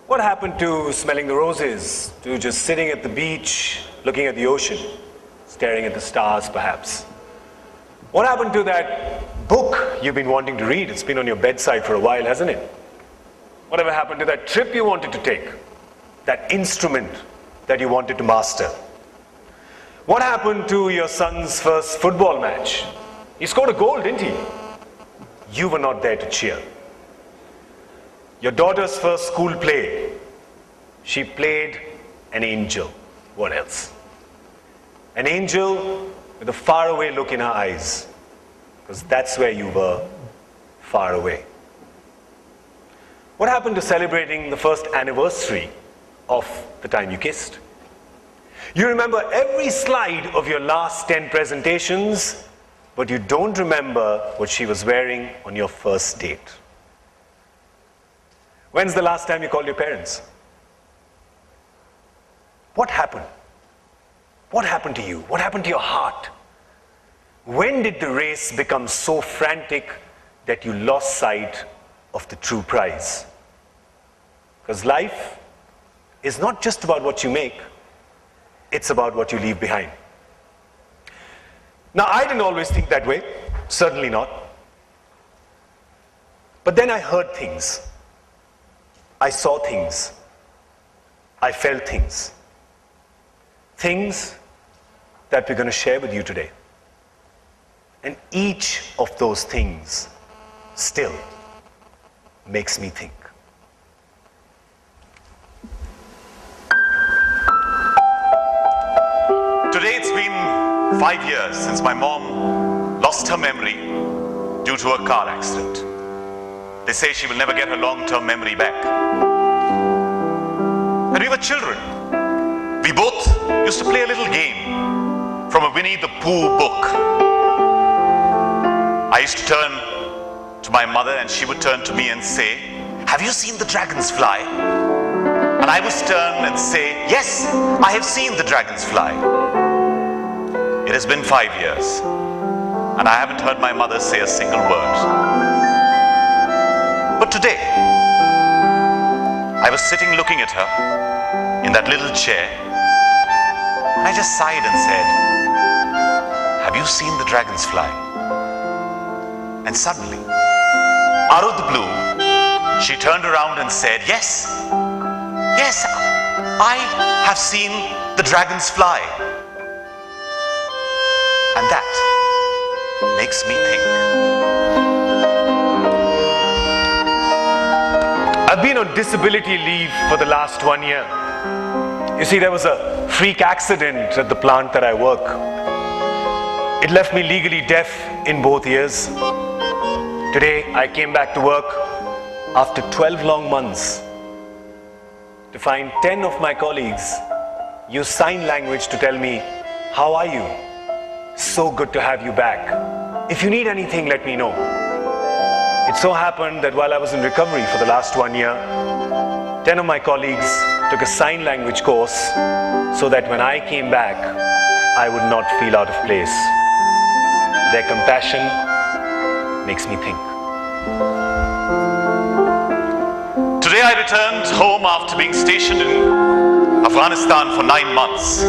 What happened to smelling the roses, to just sitting at the beach, looking at the ocean, staring at the stars perhaps? What happened to that book you've been wanting to read? It's been on your bedside for a while, hasn't it? Whatever happened to that trip you wanted to take? That instrument that you wanted to master? What happened to your son's first football match? He scored a goal, didn't he? You were not there to cheer. Your daughter's first school play, she played an angel. What else? An angel with a faraway look in her eyes, because that's where you were, far away. What happened to celebrating the first anniversary of the time you kissed? You remember every slide of your last 10 presentations, but you don't remember what she was wearing on your first date. When's the last time you called your parents? What happened? What happened to you? What happened to your heart? When did the race become so frantic that you lost sight of the true prize? Because life is not just about what you make, it's about what you leave behind. Now, I didn't always think that way, certainly not. But then I heard things. I saw things. I felt things. Things that we're going to share with you today. And each of those things still makes me think. Today it's been 5 years since my mom lost her memory due to a car accident. They say she will never get her long-term memory back. When we were children, we both used to play a little game from a Winnie the Pooh book. I used to turn to my mother and she would turn to me and say, "Have you seen the dragons fly?" And I would turn and say, "Yes, I have seen the dragons fly." It has been 5 years and I haven't heard my mother say a single word. But today, I was sitting looking at her in that little chair and I just sighed and said, "Have you seen the dragons fly?" And suddenly, out of the blue, she turned around and said, "Yes, yes, I have seen the dragons fly." And that makes me think. I've been on disability leave for the last 1 year. You see, there was a freak accident at the plant that I work. It left me legally deaf in both ears. Today, I came back to work after 12 long months to find 10 of my colleagues use sign language to tell me, "How are you? So good to have you back. If you need anything, let me know." It so happened that while I was in recovery for the last 1 year, 10 of my colleagues took a sign language course so that when I came back, I would not feel out of place. Their compassion makes me think. Today I returned home after being stationed in Afghanistan for 9 months.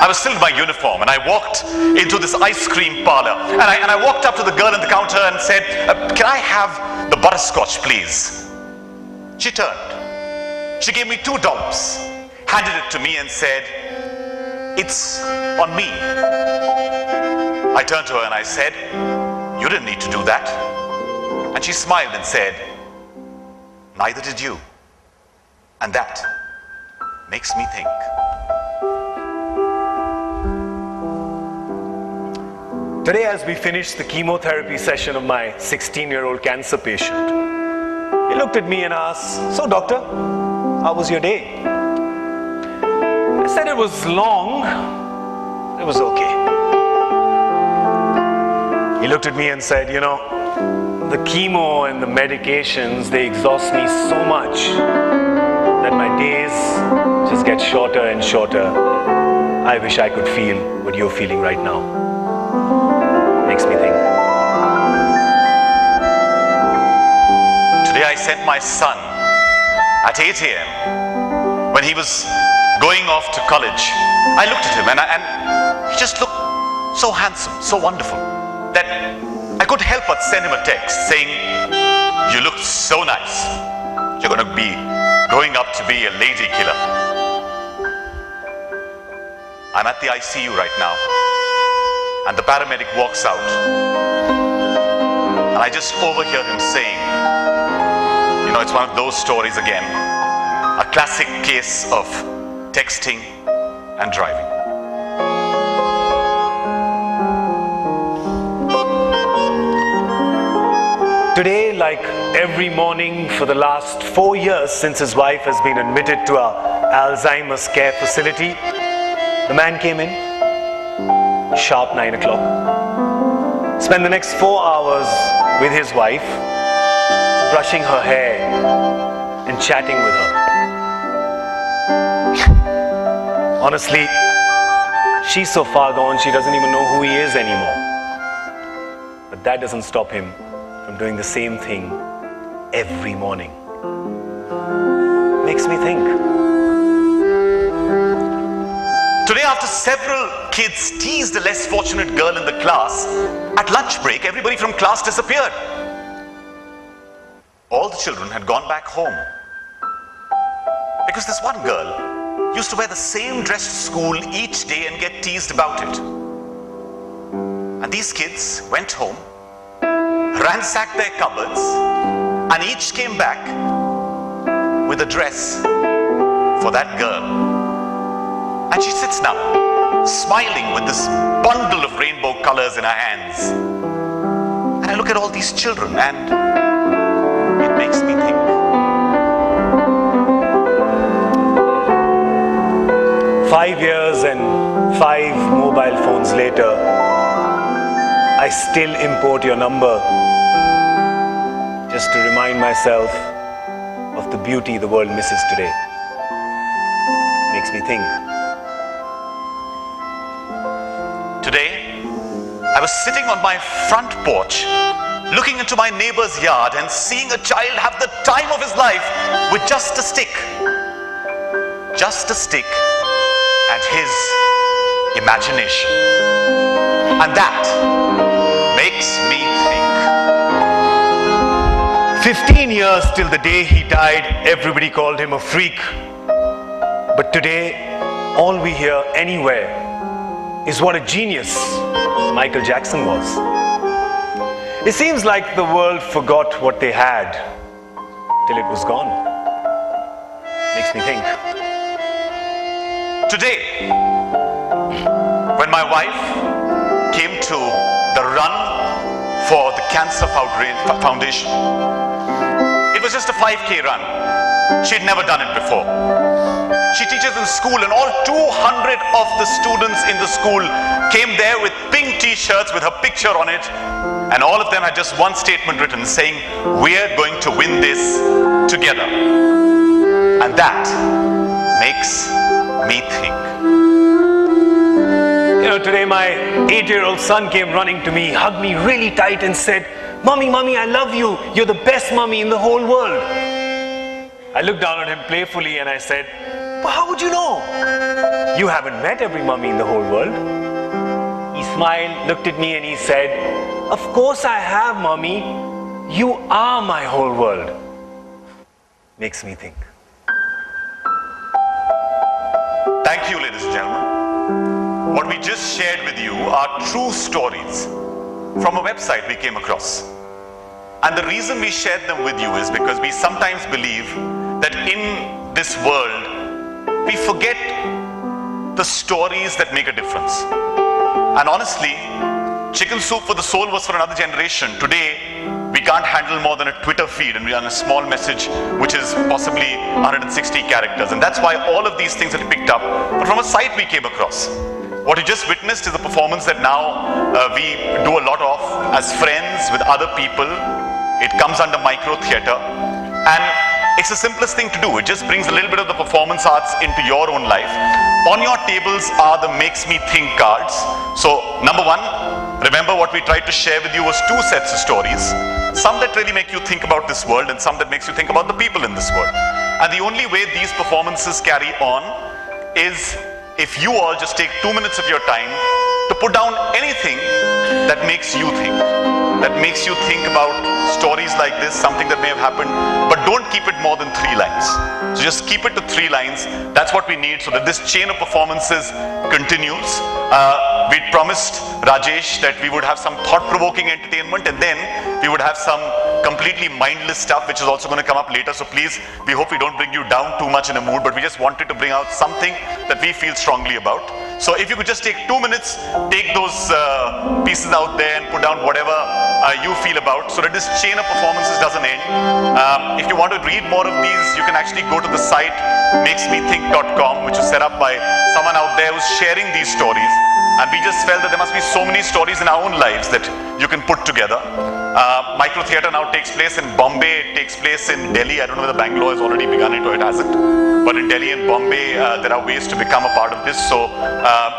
I was still in my uniform and I walked into this ice cream parlor and I walked up to the girl at the counter and said, "Can I have the butterscotch, please?" She turned. She gave me 2 dumps, handed it to me and said, "It's on me." I turned to her and I said, "You didn't need to do that." And she smiled and said, "Neither did you." And that makes me think. Today, as we finished the chemotherapy session of my 16-year-old cancer patient, he looked at me and asked, "So doctor, how was your day?" I said it was long, it was okay. He looked at me and said, "You know, the chemo and the medications, they exhaust me so much that my days just get shorter and shorter. I wish I could feel what you're feeling right now." Makes me think. Today I sent my son at 8 a.m. when he was going off to college, I looked at him and he just looked so handsome, so wonderful, that I couldn't help but send him a text saying, "You look so nice. You're going to be growing up to be a lady killer." I'm at the ICU right now, and the paramedic walks out, and I just overhear him saying, it's one of those stories again, a classic case of texting and driving. Today, like every morning for the last 4 years since his wife has been admitted to our Alzheimer's care facility, the man came in, sharp 9 o'clock, spent the next 4 hours with his wife, brushing her hair and chatting with her. Honestly, she's so far gone, she doesn't even know who he is anymore. But that doesn't stop him from doing the same thing every morning. Makes me think. Today, after several kids teased a less fortunate girl in the class, at lunch break, everybody from class disappeared. All the children had gone back home because this one girl used to wear the same dress to school each day and get teased about it. And these kids went home, ransacked their cupboards, and each came back with a dress for that girl. And she sits now, smiling with this bundle of rainbow colors in her hands. And I look at all these children and it makes me think. "5 years and 5 mobile phones later, I still import your number just to remind myself of the beauty the world misses today." Makes me think. Today, I was sitting on my front porch, looking into my neighbor's yard and seeing a child have the time of his life with just a stick. Just a stick and his imagination. And that makes me think. 15 years till the day he died, everybody called him a freak. But today, all we hear anywhere is what a genius Michael Jackson was. It seems like the world forgot what they had till it was gone. Makes me think. Today, when my wife came to the run for the Cancer Foundation, it was just a 5K run. She'd never done it before. She teaches in school, and all 200 of the students in the school came there with pink t-shirts with her picture on it, and all of them had just one statement written saying, "We're going to win this together." And that makes me think. Today my 8-year-old son came running to me, hugged me really tight and said, "Mommy, Mommy, I love you. You're the best mommy in the whole world." I looked down at him playfully and I said, "But how would you know? You haven't met every mommy in the whole world." He smiled, looked at me and he said, "Of course I have, Mommy. You are my whole world." Makes me think. Thank you, ladies and gentlemen. What we just shared with you are true stories from a website we came across. And the reason we shared them with you is because we sometimes believe that in this world, we forget the stories that make a difference. And honestly, Chicken Soup for the Soul was for another generation. Today, we can't handle more than a Twitter feed, and we run a small message which is possibly 160 characters. And that's why all of these things that we picked up, but from a site we came across. What you just witnessed is a performance that now we do a lot of as friends with other people. It comes under micro theatre, and it's the simplest thing to do. It just brings a little bit of the performance arts into your own life. On your tables are the Makes Me Think cards. So number one, remember what we tried to share with you was 2 sets of stories. Some that really make you think about this world and some that makes you think about the people in this world. And the only way these performances carry on is if you all just take 2 minutes of your time to put down anything that makes you think. That makes you think about stories like this, something that may have happened, but don't keep it more than 3 lines. So just keep it to 3 lines. That's what we need so that this chain of performances continues. We'd promised Rajesh that we would have some thought-provoking entertainment, and then we would have some completely mindless stuff, which is also going to come up later. So please, we hope we don't bring you down too much in a mood, but we just wanted to bring out something that we feel strongly about. So if you could just take 2 minutes, take those pieces out there and put down whatever you feel about, so that this chain of performances doesn't end. If you want to read more of these, you can actually go to the site makesmethink.com, which was set up by someone out there who's sharing these stories. And we just felt that there must be so many stories in our own lives that you can put together. Micro theatre now takes place in Bombay, it takes place in Delhi. I don't know whether Bangalore has already begun it or it hasn't. But in Delhi and Bombay, there are ways to become a part of this. So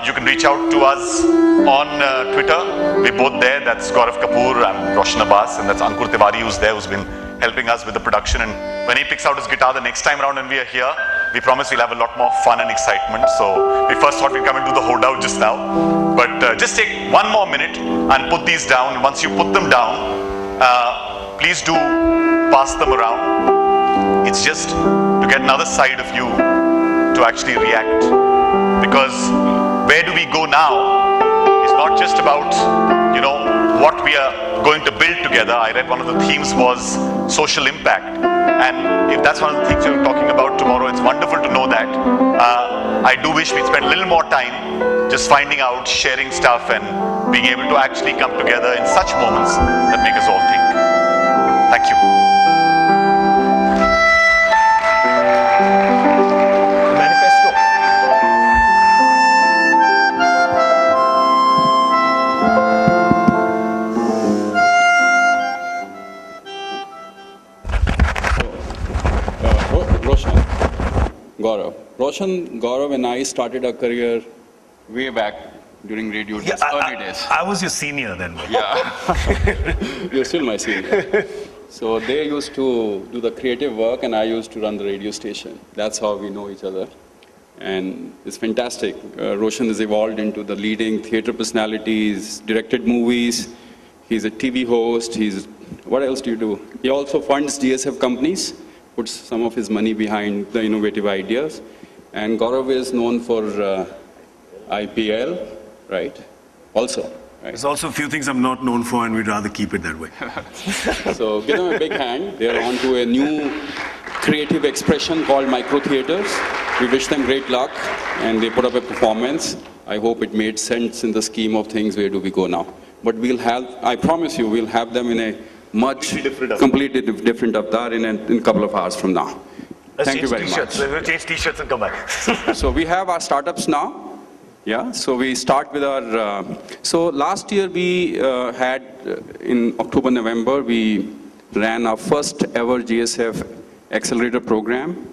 you can reach out to us on Twitter. We're both there. That's Gaurav Kapoor, I'm Roshan Abbas, and that's Ankur Tiwari who's there, who's been helping us with the production. And when he picks out his guitar the next time around when we are here, we promise we'll have a lot more fun and excitement. So we first thought we'd come and do the holdout just now. But just take 1 more minute and put these down. Once you put them down, please do pass them around. It's just to get another side of you to actually react. Because where do we go now is not just about, you know, what we are going to build together. I read one of the themes was social impact. And if that's one of the things you're talking about tomorrow, it's wonderful to know that. I do wish we'd spend a little more time just finding out, sharing stuff, and being able to actually come together in such moments that make us all think. Thank you. Roshan, Gaurav and I started our career way back during radio days, early days. I was your senior then. Yeah, you're still my senior. So they used to do the creative work and I used to run the radio station. That's how we know each other. And it's fantastic. Roshan has evolved into the leading theater personality. He's directed movies. He's a TV host. What else do you do? He also funds GSF companies, puts some of his money behind the innovative ideas. And Gaurav is known for IPL, right? Also. Right? There's also a few things I'm not known for, and we'd rather keep it that way. So give them a big hand. They're on to a new creative expression called micro theaters. We wish them great luck, and they put up a performance. I hope it made sense in the scheme of things. Where do we go now? But we'll have, I promise you, we'll have them in a completely different avatar in a couple of hours from now. Thank you very much. We'll change t-shirts and come back. So we have our startups now. Yeah, so we start with our, so last year we had, in October, November, we ran our first ever GSF accelerator program.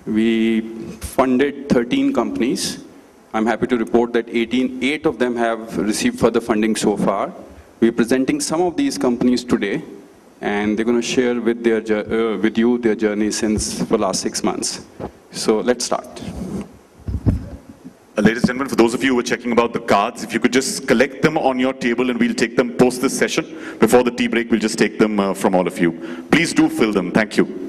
We funded 13 companies. I'm happy to report that 8 of them have received further funding so far. We're presenting some of these companies today, and they're going to share with you their journey since for the last 6 months. So let's start. Ladies and gentlemen, for those of you who are checking about the cards, if you could just collect them on your table and we'll take them post this session. Before the tea break, we'll just take them from all of you. Please do fill them. Thank you.